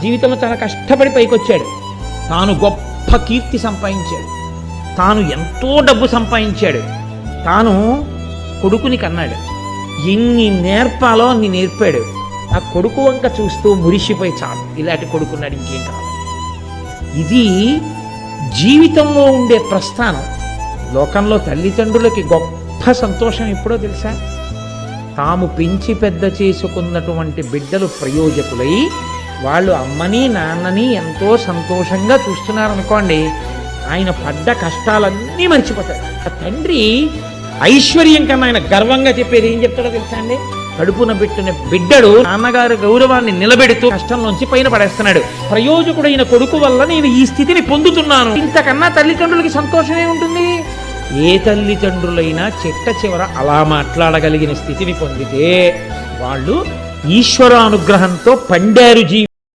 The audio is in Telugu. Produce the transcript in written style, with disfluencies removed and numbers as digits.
జీవితంలో చాలా కష్టపడి పైకొచ్చాడు. తాను గొప్ప కీర్తి సంపాదించాడు, తాను ఎంతో డబ్బు సంపాదించాడు, తాను కొడుకుని కన్నాడు. ఎన్ని నేర్పాలో అన్ని నేర్పాడు. ఆ కొడుకు వంక చూస్తూ మురిసిపోయి చాలు, ఇలాంటి కొడుకున్నాడు, ఇంకేం కావాలి. ఇది జీవితంలో ఉండే ప్రస్థానం. లోకంలో తల్లిదండ్రులకి గొప్ప సంతోషం ఎప్పుడో తెలుసా? తాము పెంచి పెద్ద చేసుకున్నటువంటి బిడ్డలు ప్రయోజకులై వాళ్ళు అమ్మని నాన్నని ఎంతో సంతోషంగా చూస్తున్నారనుకోండి, ఆయన పడ్డ కష్టాలన్నీ మర్చిపోతాడు. ఆ తండ్రి ఐశ్వర్యం కన్నా ఆయన గర్వంగా చెప్పేది ఏం చెప్తాడో తెలుసా అండి? కడుపున పెట్టిన బిడ్డడు నాన్నగారి గౌరవాన్ని నిలబెడుతూ కష్టంలోంచి పైన పడేస్తున్నాడు. ప్రయోజకుడైన కొడుకు వల్ల నేను ఈ స్థితిని పొందుతున్నాను. ఇంతకన్నా తల్లిదండ్రులకి సంతోషమే ఉంటుంది. ఏ తల్లిదండ్రులైనా చిట్ట చివర అలా మాట్లాడగలిగిన స్థితిని పొందితే వాళ్ళు ఈశ్వరానుగ్రహంతో పండారు జీవితం.